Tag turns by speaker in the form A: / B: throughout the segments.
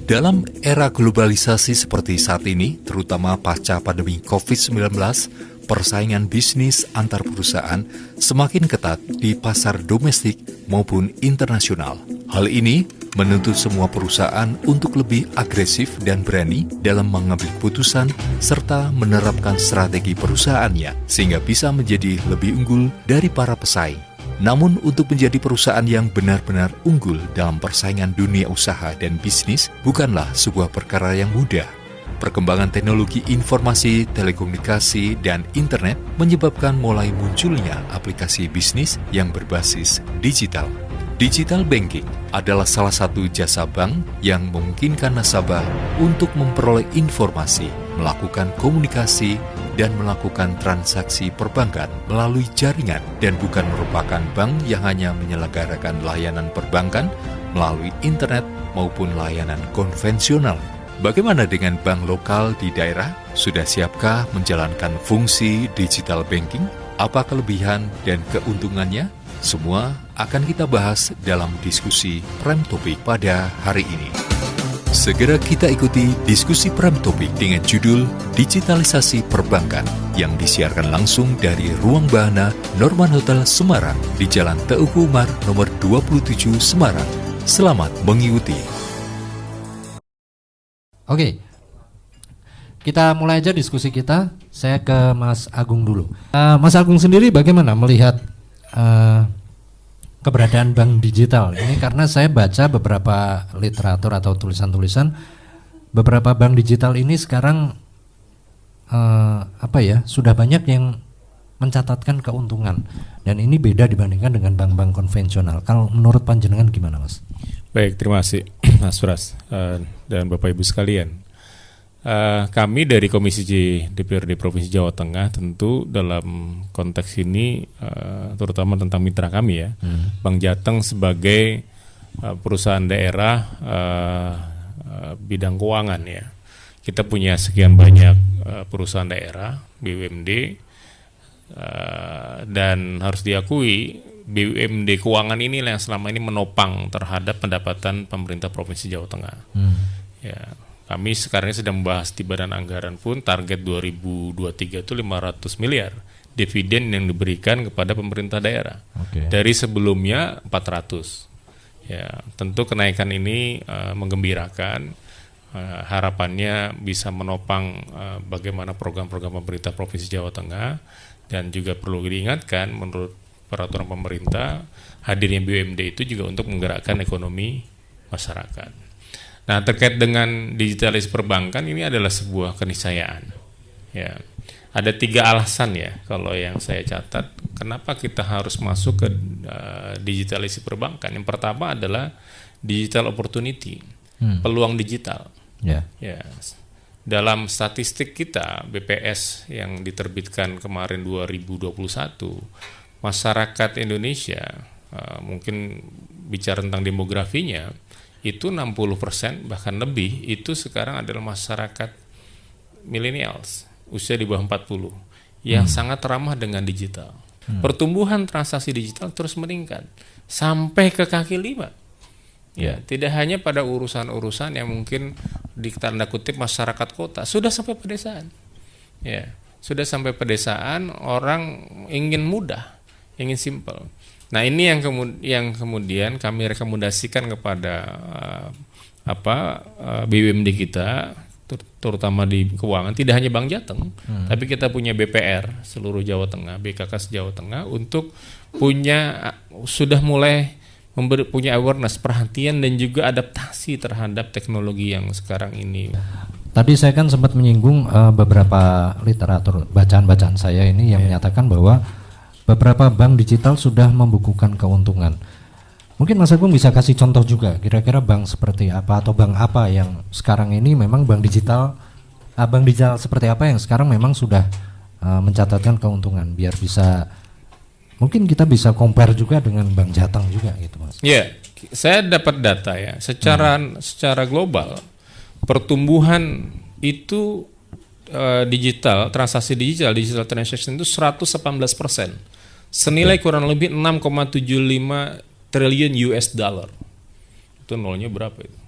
A: Dalam era globalisasi seperti saat ini, terutama pasca pandemi COVID-19, persaingan bisnis antar perusahaan semakin ketat di pasar domestik maupun internasional. Hal ini menuntut semua perusahaan untuk lebih agresif dan berani dalam mengambil putusan serta menerapkan strategi perusahaannya sehingga bisa menjadi lebih unggul dari para pesaing. Namun untuk menjadi perusahaan yang benar-benar unggul dalam persaingan dunia usaha dan bisnis bukanlah sebuah perkara yang mudah. Perkembangan teknologi informasi, telekomunikasi, dan internet menyebabkan mulai munculnya aplikasi bisnis yang berbasis digital. Digital banking adalah salah satu jasa bank yang memungkinkan nasabah untuk memperoleh informasi, melakukan komunikasi, dan melakukan transaksi perbankan melalui jaringan dan bukan merupakan bank yang hanya menyelenggarakan layanan perbankan melalui internet maupun layanan konvensional. Bagaimana dengan bank lokal di daerah? Sudah siapkah menjalankan fungsi digital banking? Apa kelebihan dan keuntungannya? Semua akan kita bahas dalam diskusi Prime Topic pada hari ini. Segera kita ikuti diskusi Prime Topic dengan judul Digitalisasi Perbankan yang disiarkan langsung dari Ruang Bahana Norman Hotel Semarang di Jalan Teuku Umar nomor 27 Semarang. Selamat mengikuti.
B: Oke, kita mulai aja diskusi kita. Saya ke Mas Agung dulu. Mas Agung sendiri bagaimana melihat keberadaan bank digital ini? Karena saya baca beberapa literatur atau tulisan-tulisan, beberapa bank digital ini sekarang sudah banyak yang mencatatkan keuntungan, dan ini beda dibandingkan dengan bank-bank konvensional. Kalau menurut panjenengan gimana, Mas?
C: Baik, terima kasih Mas Pras dan Bapak Ibu sekalian. Kami dari Komisi J DPRD Provinsi Jawa Tengah tentu dalam konteks ini terutama tentang mitra kami ya, Bank Jateng sebagai perusahaan daerah bidang keuangan ya. Kita punya sekian banyak perusahaan daerah BUMD dan harus diakui BUMD keuangan inilah yang selama ini menopang terhadap pendapatan pemerintah Provinsi Jawa Tengah. Ya. Kami sekarang ini sedang membahas di Badan Anggaran pun target 2023 itu 500 miliar dividen yang diberikan kepada pemerintah daerah. Dari sebelumnya 400. Ya, tentu kenaikan ini menggembirakan. Harapannya bisa menopang bagaimana program-program pemerintah Provinsi Jawa Tengah, dan juga perlu diingatkan menurut peraturan pemerintah hadirnya BUMD itu juga untuk menggerakkan ekonomi masyarakat. Nah, terkait dengan digitalisasi perbankan ini adalah sebuah keniscayaan. Ya, ada 3 alasan ya kalau yang saya catat kenapa kita harus masuk ke digitalisasi perbankan. Yang pertama adalah digital opportunity, peluang digital. Ya, dalam statistik kita BPS yang diterbitkan kemarin 2021, masyarakat Indonesia mungkin bicara tentang demografinya itu 60% bahkan lebih itu sekarang adalah masyarakat millennials usia di bawah 40 yang sangat ramah dengan digital. Pertumbuhan transaksi digital terus meningkat sampai ke kaki 5. Ya, tidak hanya pada urusan-urusan yang mungkin di tanda kutip masyarakat kota, sudah sampai pedesaan. Ya, sudah sampai pedesaan, orang ingin mudah, ingin simple. Nah, ini yang kemudian kami rekomendasikan kepada BUMD kita, terutama di keuangan, tidak hanya Bank Jateng, tapi kita punya BPR seluruh Jawa Tengah, BKK Jawa Tengah untuk sudah mulai punya awareness, perhatian dan juga adaptasi terhadap teknologi yang sekarang ini.
B: Tadi saya kan sempat menyinggung beberapa literatur bacaan-bacaan saya ini yang menyatakan bahwa beberapa bank digital sudah membukukan keuntungan. Mungkin Mas Agung bisa kasih contoh juga, kira-kira bank seperti apa atau bank apa yang sekarang ini memang bank digital seperti apa yang sekarang memang sudah mencatatkan keuntungan, biar bisa mungkin kita bisa compare juga dengan Bank Jateng juga gitu, Mas.
C: Ya, saya dapat data ya, secara global pertumbuhan itu digital, transaksi digital transaction itu 118%. Senilai kurang lebih 6,75 triliun US dollar. Itu nolnya berapa itu?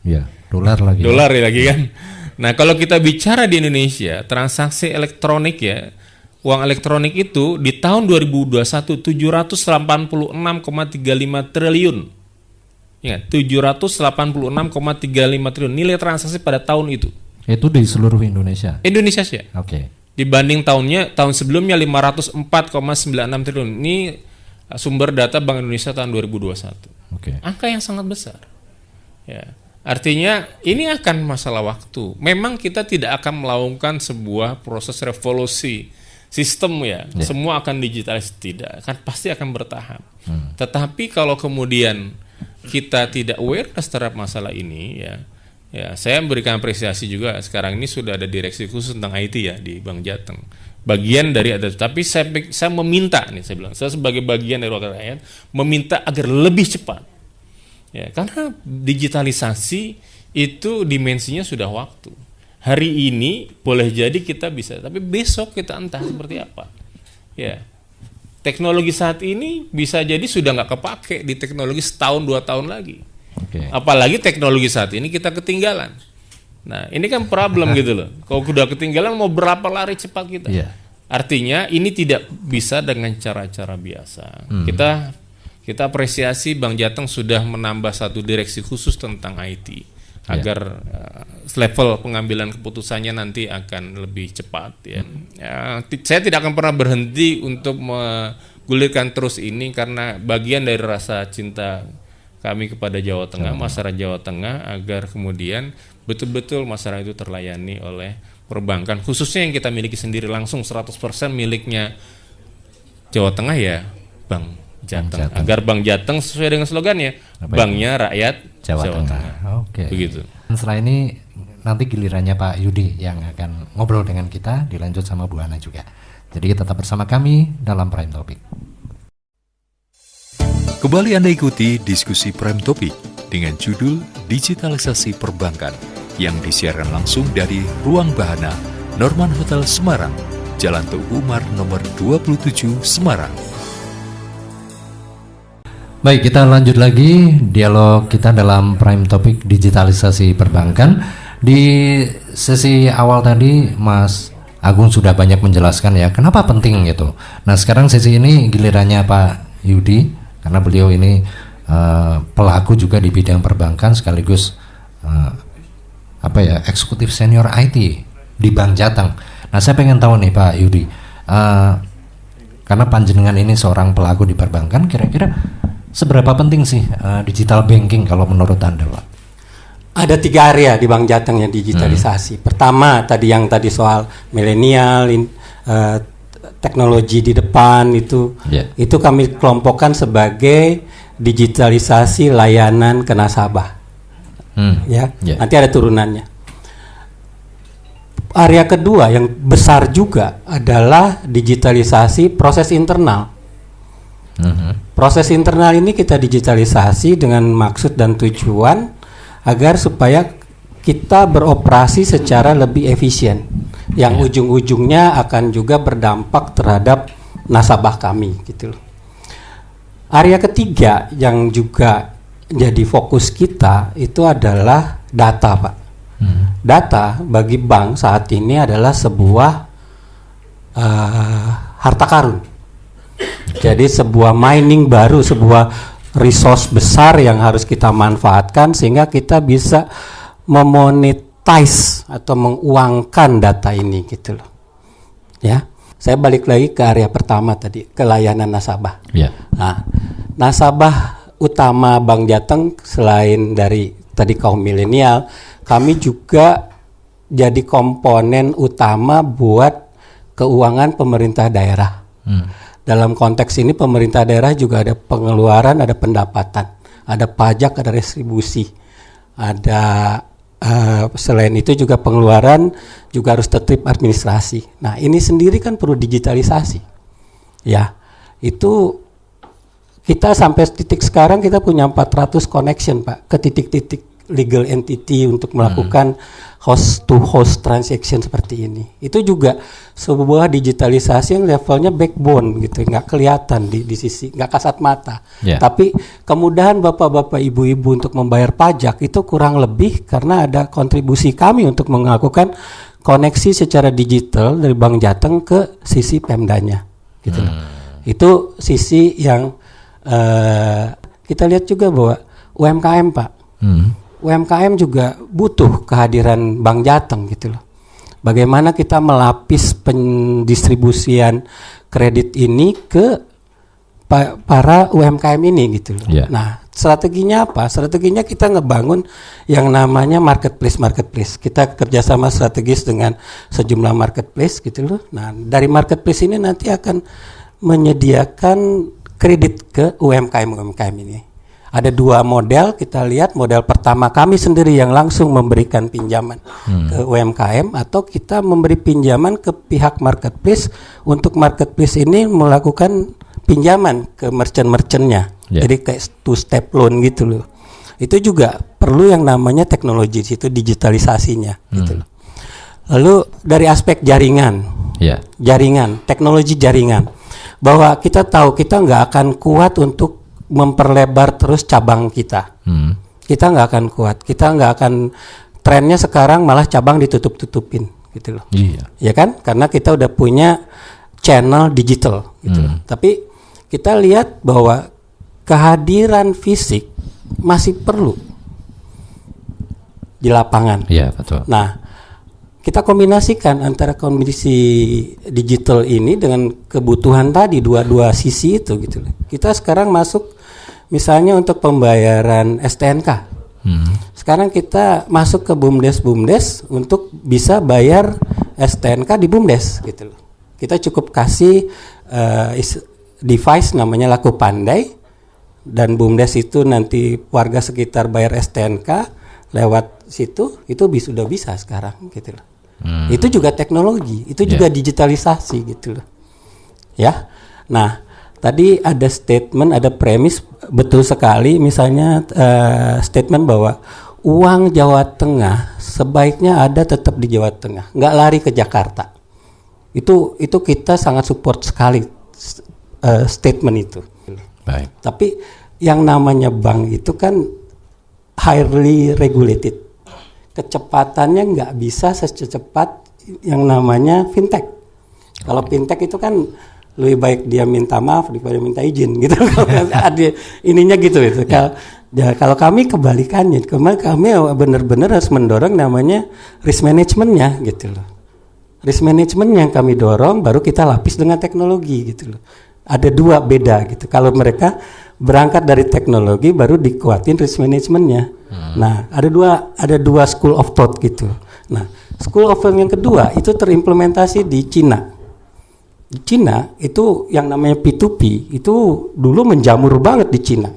B: Ya, dolar lagi.
C: Dolar ya lagi kan. Nah, kalau kita bicara di Indonesia, transaksi elektronik ya, uang elektronik itu di tahun 2021 786,35 triliun. Ya, 786,35 triliun nilai transaksi pada tahun itu.
B: Itu di seluruh Indonesia.
C: Indonesia sih.
B: Oke.
C: Dibanding tahun sebelumnya 504,96 triliun. Ini sumber data Bank Indonesia tahun 2021.
B: Oke.
C: Angka yang sangat besar. Ya. Artinya ini akan masalah waktu. Memang kita tidak akan melakukan sebuah proses revolusi sistem ya. Semua akan digitalis, tidak. Kan pasti akan bertahap. Tetapi kalau kemudian kita tidak awareness terhadap masalah ini ya, saya memberikan apresiasi juga. Sekarang ini sudah ada direksi khusus tentang IT ya di Bank Jateng. Bagian dari ada, tapi saya meminta nih, saya bilang, saya sebagai bagian dari wakil rakyat meminta agar lebih cepat. Ya, karena digitalisasi itu dimensinya sudah waktu. Hari ini boleh jadi kita bisa, tapi besok kita entah seperti apa. Ya, teknologi saat ini bisa jadi sudah nggak kepake di teknologi setahun 2 tahun lagi. Apalagi teknologi saat ini kita ketinggalan. Nah, ini kan problem gitu loh. Kalau sudah ketinggalan mau berapa lari cepat kita? Artinya ini tidak bisa dengan cara-cara biasa. Kita apresiasi Bank Jateng sudah menambah satu direksi khusus tentang IT agar level pengambilan keputusannya nanti akan lebih cepat ya. Saya tidak akan pernah berhenti untuk menggulirkan terus ini karena bagian dari rasa cinta kami kepada Jawa Tengah, masyarakat Jawa Tengah, agar kemudian betul-betul masyarakat itu terlayani oleh perbankan khususnya yang kita miliki sendiri langsung 100% miliknya Jawa Tengah ya Bank Jateng. Agar Bank Jateng sesuai dengan slogannya, banknya rakyat Jawa Tengah.
B: Oke.
C: Begitu.
B: Setelah ini nanti gilirannya Pak Yudi yang akan ngobrol dengan kita, dilanjut sama Bu Ana juga. Jadi tetap bersama kami dalam Prime Topic.
A: Kembali Anda ikuti diskusi Prime Topic dengan judul Digitalisasi Perbankan yang disiarkan langsung dari Ruang Bahana Norman Hotel Semarang, Jalan Teguh Umar nomor 27 Semarang.
B: Baik, kita lanjut lagi dialog kita dalam Prime Topic digitalisasi perbankan. Di sesi awal tadi Mas Agung sudah banyak menjelaskan ya kenapa penting gitu. Nah, sekarang sesi ini gilirannya Pak Yudi karena beliau ini pelaku juga di bidang perbankan sekaligus eksekutif senior IT di Bank Jateng. Nah, saya pengen tahu nih Pak Yudi, karena panjenengan ini seorang pelaku di perbankan, kira-kira seberapa penting sih digital banking kalau menurut Anda, Pak?
D: Ada 3 area di Bank Jateng yang digitalisasi. Pertama tadi soal milenial, teknologi di depan itu kami kelompokkan sebagai digitalisasi layanan ke nasabah. Nanti ada turunannya. Area kedua yang besar juga adalah digitalisasi proses internal. Proses internal ini kita digitalisasi dengan maksud dan tujuan agar supaya kita beroperasi secara lebih efisien, yang ujung-ujungnya akan juga berdampak terhadap nasabah kami gitu loh. Area ketiga yang juga jadi fokus kita itu adalah data, Pak. Data bagi bank saat ini adalah sebuah harta karun. Jadi sebuah mining baru, sebuah resource besar yang harus kita manfaatkan sehingga kita bisa memonetize atau menguangkan data ini gitu loh. Ya, saya balik lagi ke area pertama tadi, ke layanan nasabah. Nah, nasabah utama Bank Jateng selain dari tadi kaum milenial, kami juga jadi komponen utama buat keuangan pemerintah daerah. Dalam konteks ini pemerintah daerah juga ada pengeluaran, ada pendapatan, ada pajak, ada retribusi, ada selain itu juga pengeluaran juga harus tertib administrasi. Nah, ini sendiri kan perlu digitalisasi. Ya, itu kita sampai titik sekarang kita punya 400 connection, Pak, ke titik-titik legal entity untuk melakukan host to host transaction seperti ini. Itu juga sebuah digitalisasi yang levelnya backbone gitu, nggak kelihatan di sisi, nggak kasat mata. Tapi kemudahan bapak-bapak ibu-ibu untuk membayar pajak itu kurang lebih karena ada kontribusi kami untuk melakukan koneksi secara digital dari Bank Jateng ke sisi Pemdanya gitu. Itu sisi yang kita lihat juga bahwa UMKM Pak, UMKM juga butuh kehadiran Bank Jateng gitu loh. Bagaimana kita melapis pendistribusian kredit ini ke para UMKM ini gitu loh. Nah, strateginya apa? Strateginya kita ngebangun yang namanya marketplace. Kita kerjasama strategis dengan sejumlah marketplace gitu loh. Nah, dari marketplace ini nanti akan menyediakan kredit ke UMKM ini. Ada 2 model, kita lihat model pertama kami sendiri yang langsung memberikan pinjaman ke UMKM, atau kita memberi pinjaman ke pihak marketplace untuk marketplace ini melakukan pinjaman ke merchant-merchantnya. Jadi kayak 2-step loan gitu loh. Itu juga perlu yang namanya teknologi, itu digitalisasinya gitu loh. Lalu dari aspek jaringan, teknologi jaringan, bahwa kita tahu kita nggak akan kuat untuk memperlebar terus cabang kita. Kita nggak akan kuat. Kita nggak akan, trennya sekarang malah cabang ditutup-tutupin gitu loh. Ya kan? Karena kita udah punya channel digital gitu loh. Tapi kita lihat bahwa kehadiran fisik masih perlu di lapangan.
B: Betul.
D: Nah, kita kombinasikan antara kondisi digital ini dengan kebutuhan tadi, dua sisi itu gitu loh. Kita sekarang masuk misalnya untuk pembayaran STNK. Sekarang kita masuk ke BUMDes untuk bisa bayar STNK di BUMDes gitu loh. Kita cukup kasih device namanya Laku Pandai, dan BUMDes itu nanti warga sekitar bayar STNK lewat situ, itu sudah bisa sekarang gitu loh. Itu juga teknologi, itu juga digitalisasi gitu loh. Ya. Nah, tadi ada statement, ada premis betul sekali, misalnya statement bahwa uang Jawa Tengah sebaiknya ada tetap di Jawa Tengah, nggak lari ke Jakarta. Itu kita sangat support sekali statement itu.
B: Baik.
D: Tapi yang namanya bank itu kan highly regulated. Kecepatannya nggak bisa secepat yang namanya fintech. Kalau fintech itu kan lebih baik dia minta maaf daripada minta izin gitu. Ininya gitu. Kalau kami kebalikannya, kami benar-benar harus mendorong namanya risk managementnya gitu loh. Risk management yang kami dorong, baru kita lapis dengan teknologi gitu loh. Ada 2 beda gitu. Kalau mereka berangkat dari teknologi, baru dikuatin risk managementnya. Nah, ada dua school of thought gitu. Nah, school of thought yang kedua itu terimplementasi di Cina. Di Cina itu yang namanya P2P itu dulu menjamur banget di Cina.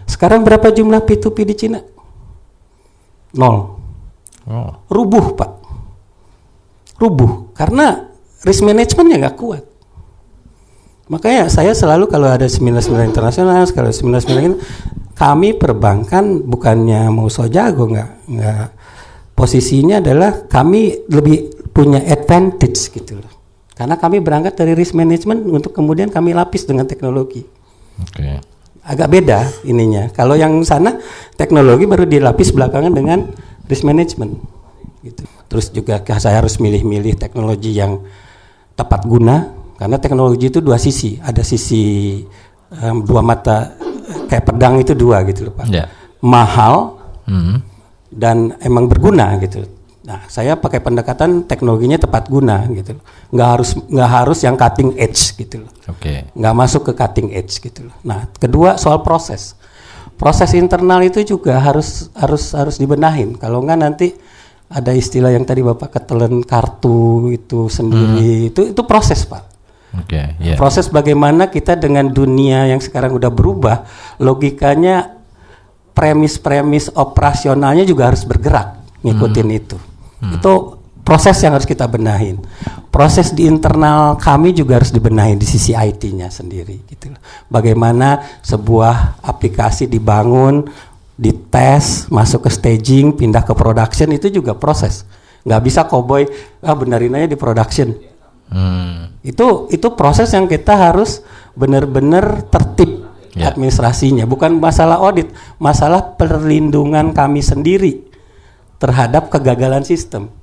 D: Sekarang berapa jumlah P2P di Cina? 0. Rubuh Pak. Rubuh karena risk managementnya nggak kuat. Makanya saya selalu kalau ada seminar-seminar internasional, kalau seminar-seminar kami perbankan bukannya mau so jago, nggak. Posisinya adalah kami lebih punya advantage gitu loh. Karena kami berangkat dari risk management untuk kemudian kami lapis dengan teknologi. Agak beda ininya. Kalau yang sana teknologi baru dilapis belakangan dengan risk management. Gitu. Terus juga saya harus milih-milih teknologi yang tepat guna. Karena teknologi itu 2 sisi, ada sisi 2 mata kayak pedang itu 2 gitu loh Pak. Mahal dan emang berguna gitu. Nah, saya pakai pendekatan teknologinya tepat guna gitu. Nggak harus yang cutting edge gitu loh. Nggak masuk ke cutting edge gitu loh. Nah, kedua soal proses. Proses internal itu juga harus dibenahin. Kalau nggak nanti ada istilah yang tadi Bapak ketelan kartu itu sendiri. Itu proses Pak. Proses bagaimana kita dengan dunia yang sekarang udah berubah, logikanya premis operasionalnya juga harus bergerak ngikutin itu. Itu proses yang harus kita benahin. Proses di internal kami juga harus dibenahin di sisi IT-nya sendiri gitu. Bagaimana sebuah aplikasi dibangun dites, masuk ke staging, pindah ke production, itu juga proses. Nggak bisa cowboy, benerin aja di production. Itu proses yang kita harus benar-benar tertib administrasinya. Bukan masalah audit, masalah perlindungan kami sendiri terhadap kegagalan sistem.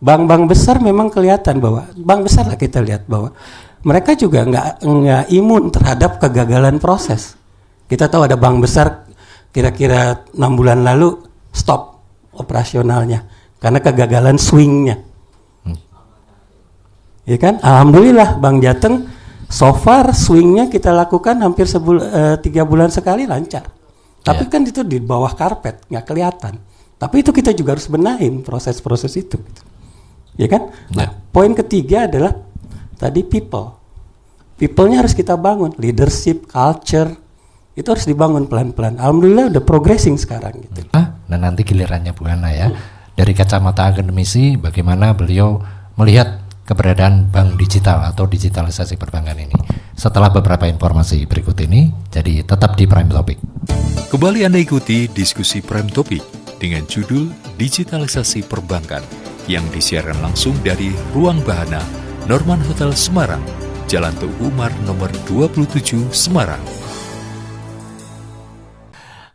D: Bank-bank besar memang kelihatan bahwa, bank besar lah kita lihat bahwa mereka juga nggak imun terhadap kegagalan proses. Kita tahu ada bank besar kira-kira 6 bulan lalu stop operasionalnya karena kegagalan swingnya. Ya kan? Alhamdulillah Bank Jateng so far swingnya kita lakukan hampir 3 bulan sekali lancar. Tapi kan itu di bawah karpet, nggak kelihatan. Tapi itu kita juga harus benahin proses-proses itu. Ya kan? Nah, poin ketiga adalah tadi people. People-nya harus kita bangun, leadership, culture, itu harus dibangun pelan-pelan. Alhamdulillah udah progressing sekarang gitu.
B: Nah nanti gilirannya Bu Hana ya. Dari kacamata akademisi, bagaimana beliau melihat keberadaan bank digital atau digitalisasi perbankan ini setelah beberapa informasi berikut ini. Jadi tetap di Prime Topic.
A: Kembali Anda ikuti diskusi Prime Topic dengan judul Digitalisasi Perbankan yang disiarkan langsung dari Ruang Bahana Norman Hotel Semarang, Jalan Teguh Umar nomor 27 Semarang.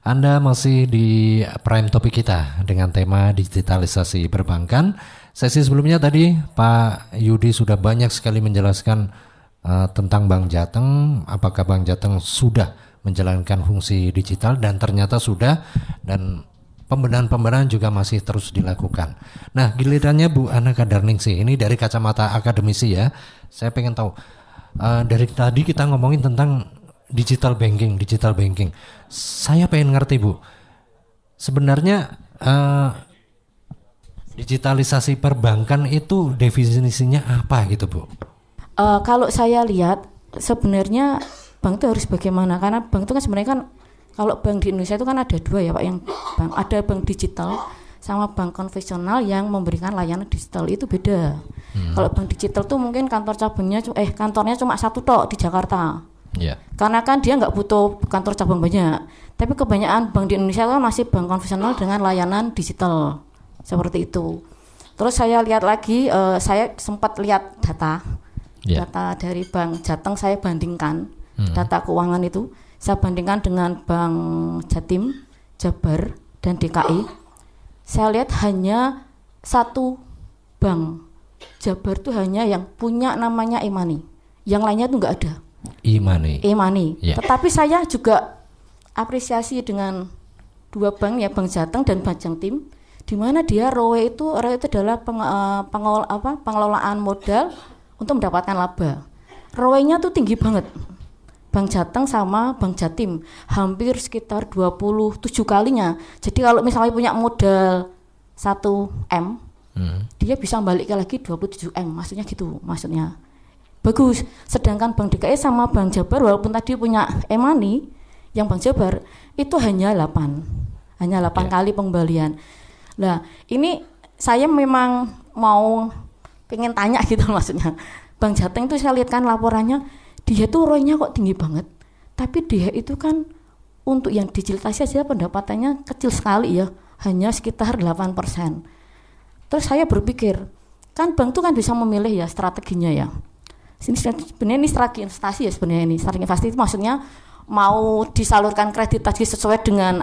B: Anda masih di Prime Topic kita dengan tema digitalisasi perbankan. Sesi sebelumnya tadi Pak Yudi sudah banyak sekali menjelaskan tentang Bank Jateng, apakah Bank Jateng sudah menjalankan fungsi digital, dan ternyata sudah, dan pembenahan-pembenahan juga masih terus dilakukan. Nah, gilirannya Bu Hana Kadarningsih, ini dari kacamata akademisi ya. Saya pengen tahu, dari tadi kita ngomongin tentang digital banking. Saya pengen ngerti Bu, sebenarnya digitalisasi perbankan itu definisinya apa gitu Bu?
E: Kalau saya lihat sebenarnya bank itu harus bagaimana, karena bank itu kan sebenarnya kan, kalau bank di Indonesia itu kan ada 2 ya Pak, yang bank, ada bank digital sama bank konvensional yang memberikan layanan digital, itu beda. Kalau bank digital tuh mungkin kantornya cuma 1 tok di Jakarta. Karena kan dia nggak butuh kantor cabang banyak. Tapi kebanyakan bank di Indonesia kan masih bank konvensional dengan layanan digital seperti itu. Terus saya lihat lagi, saya sempat lihat data dari Bank Jateng, saya bandingkan data keuangan itu. Saya bandingkan dengan Bank Jatim, Jabar, dan DKI. Saya lihat hanya 1 bank Jabar tuh hanya yang punya namanya e-money. Yang lainnya tuh nggak ada. E-money. Tetapi saya juga apresiasi dengan 2 bank ya, Bank Jateng dan Bank Jatim, di mana dia ROE itu adalah pengelolaan modal untuk mendapatkan laba. ROE-nya tuh tinggi banget. Bank Jateng sama Bank Jatim hampir sekitar 27 kalinya. Jadi kalau misalnya punya modal 1M, dia bisa balik lagi 27M, maksudnya bagus. Sedangkan Bank DKI sama Bank Jabar, walaupun tadi punya e-money, yang Bank Jabar itu hanya 8 kali pengembalian. Nah ini saya memang mau pengen tanya gitu maksudnya. Bank Jateng itu saya lihat kan laporannya, dia tuh ROE-nya kok tinggi banget, tapi dia itu kan untuk yang digitalisasi saja pendapatannya kecil sekali ya, hanya sekitar 8%. Terus saya berpikir, kan bank tuh kan bisa memilih ya strateginya ya. Sebenarnya ini strategi investasi ya, strategi investasi itu maksudnya mau disalurkan kredit tadi sesuai dengan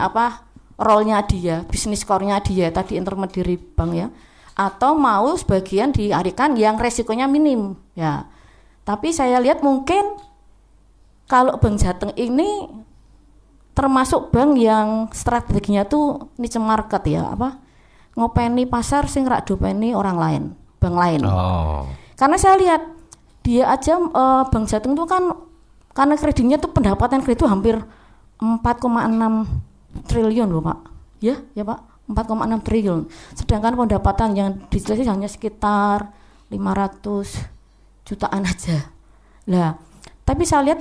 E: role-nya dia, bisnis core-nya dia tadi, intermediary bank ya, atau mau sebagian dialihkan yang resikonya minim ya. Tapi saya lihat mungkin kalau Bank Jateng ini termasuk bank yang strateginya tuh niche market ya, ngopeni pasar sing rak dopeni orang lain, bank lain. Karena saya lihat dia aja Bank Jateng tuh kan karena kreditnya tuh pendapatan kredit itu hampir 4,6 triliun loh Pak. Ya Pak, 4,6 triliun. Sedangkan pendapatan yang digitalisasi hanya sekitar 500 jutaan aja. Lah, tapi saya lihat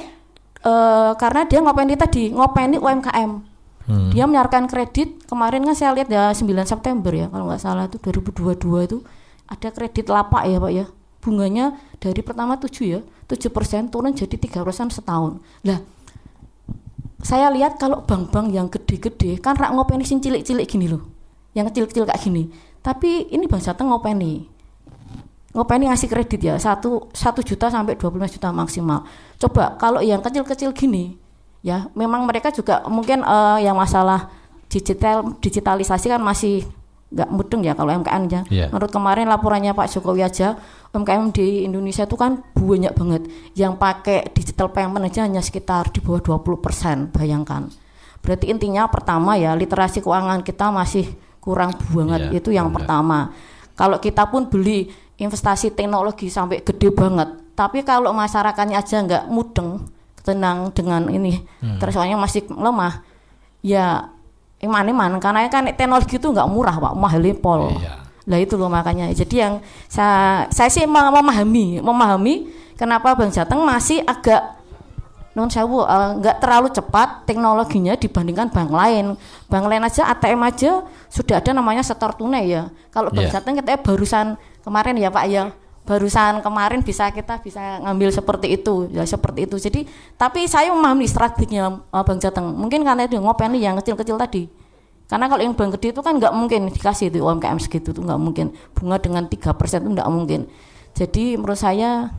E: karena dia ngopeni UMKM. Dia menyarankan kredit, kemarin kan saya lihat ya 9 September ya, kalau nggak salah itu 2022 itu ada kredit lapak ya Pak ya. Bunganya dari pertama 7% turun jadi 3% setahun. Lah, saya lihat kalau bank-bank yang gede-gede kan rak ngopeni sing cilik-cilik gini loh, yang kecil-kecil kayak gini. Tapi ini Bank Jateng ngopeni ngasih kredit ya 1 juta sampai 25 juta maksimal. Coba kalau yang kecil-kecil gini, ya memang mereka juga mungkin yang masalah digitalisasi kan masih nggak mudeng ya kalau UMKM ya. Yeah. Menurut kemarin laporannya Pak Jokowi aja, UMKM di Indonesia itu kan banyak banget yang pakai digital payment aja hanya sekitar di bawah 20%, bayangkan. Berarti intinya pertama ya literasi keuangan kita masih kurang banget, itu yang pertama. Kalau kita pun beli investasi teknologi sampai gede banget, tapi kalau masyarakatnya aja nggak mudeng tenang dengan ini, terus soalnya masih lemah, ya iman karena kan teknologi itu nggak murah Pak, mahal pol. Lah itu loh makanya. Jadi yang saya sih memahami kenapa Bank Jateng masih agak nggak terlalu cepat teknologinya dibandingkan bank lain. Bank lain aja ATM aja sudah ada namanya setor tunai ya. Kalau Bank Jateng kita barusan kemarin ya Pak ya, barusan kemarin kita bisa ngambil seperti itu ya, seperti itu. Jadi tapi saya memahami strateginya Bank Jateng. Mungkin karena itu ngopeni yang kecil-kecil tadi. Karena kalau yang bank gede itu kan nggak mungkin dikasih itu UMKM segitu tuh nggak mungkin. Bunga dengan 3% itu nggak mungkin. Jadi menurut saya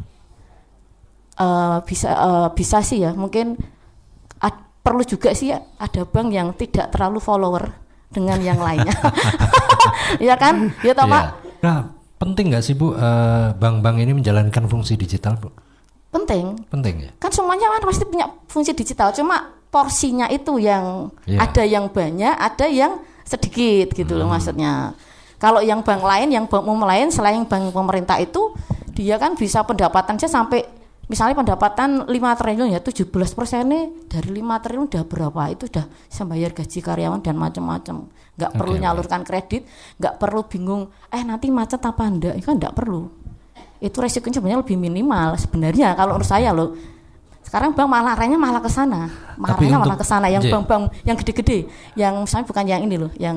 E: bisa sih ya, mungkin perlu juga sih ada bank yang tidak terlalu follower dengan yang lainnya. Ya kan? Ya toh Pak.
B: Nah, penting nggak sih Bu bank-bank ini menjalankan fungsi digital Bu?
E: Penting ya. Kan semuanya kan pasti punya fungsi digital, cuma porsinya itu yang ada yang banyak, ada yang sedikit gitu loh maksudnya. Kalau yang bank lain, yang bank umum lain selain bank pemerintah itu dia kan bisa pendapatannya sampai misalnya pendapatan 5 triliun ya 17% nih dari 5 triliun udah berapa, itu udah bisa bayar gaji karyawan dan macam-macam. Nggak perlu nyalurkan kredit, nggak perlu bingung nanti macet apa enggak, kan nggak perlu. Itu resikonya sebenarnya lebih minimal sebenarnya kalau menurut saya loh. Sekarang bank malah arahnya malah ke sana. Malah ke sana yang bank-bank yang gede-gede, yang misalnya bukan yang ini loh, yang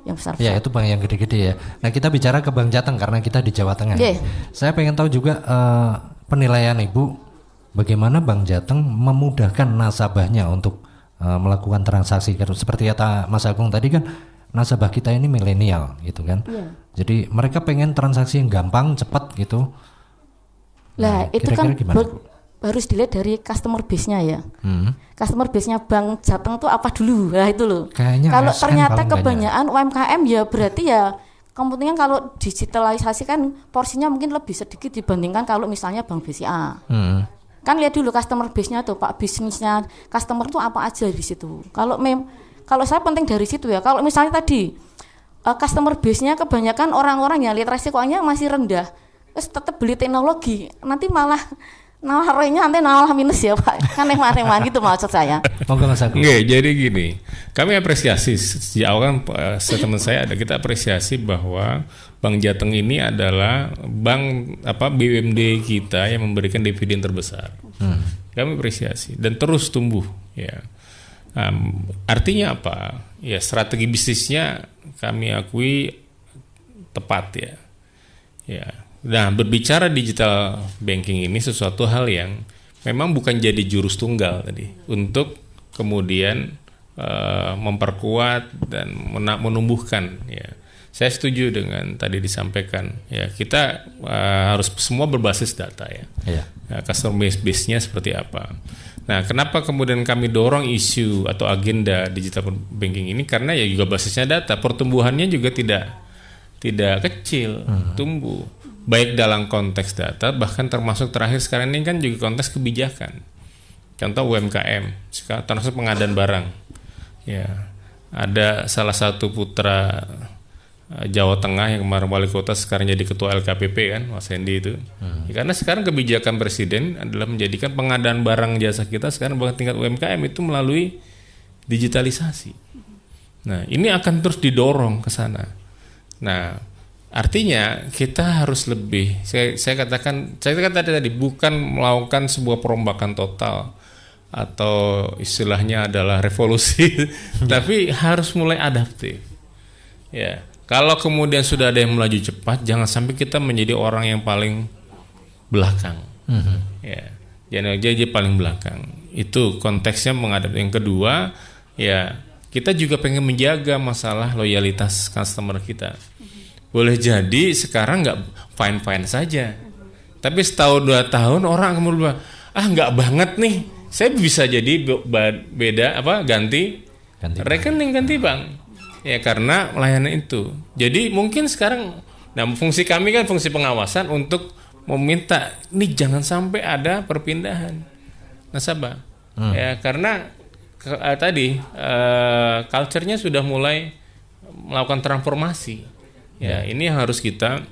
E: besar-besar.
B: Ya, itu bank yang gede-gede ya. Nah, kita bicara ke Bank Jateng karena kita di Jawa Tengah. Saya pengen tahu juga penilaian Ibu, bagaimana Bank Jateng memudahkan nasabahnya untuk melakukan transaksi. Seperti kata Mas Agung tadi kan, nasabah kita ini milenial gitu kan. Jadi mereka pengen transaksi yang gampang, cepat gitu.
E: Lah, itu kan harus dilihat dari customer base-nya ya. Customer base-nya Bank Jateng tuh apa dulu? Nah itu loh. Kalau ternyata kebanyakan UMKM ya berarti ya kepentingan kalau digitalisasi kan porsinya mungkin lebih sedikit dibandingkan kalau misalnya Bank BCA. Kan lihat dulu customer base-nya tuh Pak, bisnisnya customer tuh apa aja di situ. Kalau saya penting dari situ ya. Kalau misalnya tadi customer base-nya kebanyakan orang-orang yang literasi keuangannya masih rendah, terus tetap beli teknologi, nanti malah ROI-nya nanti malah minus ya Pak. Kan emang gitu maksud saya.
C: Nggak, jadi gini, kami apresiasi sejak awal kan statement saya kita apresiasi bahwa Bank Jateng ini adalah bank BUMD kita yang memberikan dividen terbesar. Kami apresiasi dan terus tumbuh ya. Artinya apa? Ya strategi bisnisnya kami akui tepat ya. Ya. Nah, berbicara digital banking ini sesuatu hal yang memang bukan jadi jurus tunggal tadi untuk kemudian memperkuat dan menumbuhkan ya. Saya setuju dengan tadi disampaikan ya, kita harus semua berbasis data ya. Nah, customer base-nya seperti apa. Nah, kenapa kemudian kami dorong isu atau agenda digital banking ini, karena ya juga basisnya data, pertumbuhannya juga tidak kecil, tumbuh. Baik dalam konteks data, bahkan termasuk terakhir sekarang ini kan juga konteks kebijakan. Contoh UMKM, termasuk pengadaan barang. Ya, ada salah satu putra Jawa Tengah yang kemarin wali kota sekarang jadi ketua LKPP kan, Mas Hendy itu. Ya, karena sekarang kebijakan presiden adalah menjadikan pengadaan barang jasa kita sekarang bahkan tingkat UMKM itu melalui digitalisasi. Nah, ini akan terus didorong ke sana. Nah, artinya kita harus lebih, saya katakan tadi bukan melakukan sebuah perombakan total atau istilahnya adalah revolusi, tapi harus mulai adaptif. Ya, kalau kemudian sudah ada yang melaju cepat, jangan sampai kita menjadi orang yang paling belakang. Ya, jangan aja paling belakang. Itu konteksnya menghadapi. Yang kedua, ya kita juga pengen menjaga masalah loyalitas customer kita. Boleh jadi sekarang nggak fine-fine saja, tapi setahun 2 tahun orang kemudian bilang, nggak banget nih, saya bisa jadi beda ganti rekening, ganti bank. Ya karena layanan itu. Jadi mungkin sekarang, fungsi kami kan fungsi pengawasan untuk meminta ini jangan sampai ada perpindahan nasabah. Ya karena tadi culture-nya sudah mulai melakukan transformasi. Ya ini yang harus kita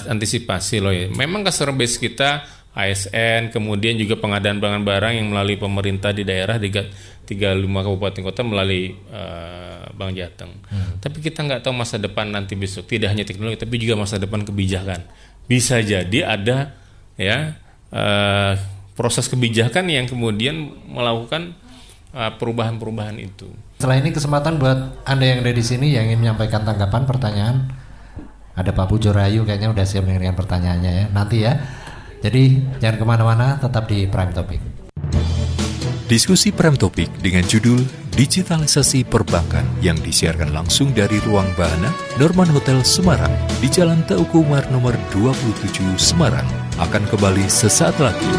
C: antisipasi loh ya. Memang customer base kita ASN, kemudian juga pengadaan barang yang melalui pemerintah di daerah di 35 kabupaten kota melalui Bank Jateng. Tapi kita nggak tahu masa depan nanti besok. Tidak hanya teknologi, tapi juga masa depan kebijakan. Bisa jadi ada proses kebijakan yang kemudian melakukan perubahan-perubahan itu.
B: Setelah ini kesempatan buat Anda yang ada di sini yang ingin menyampaikan tanggapan, pertanyaan. Ada Pak Pujo Rayu kayaknya udah siap dengan pertanyaannya ya. Nanti ya. Jadi jangan kemana-mana, tetap di Prime Topic.
A: Diskusi Prime Topic dengan judul Digitalisasi Perbankan yang disiarkan langsung dari Ruang Bahana Norman Hotel Semarang di Jalan Teuku Umar nomor 27 Semarang akan kembali sesaat lagi.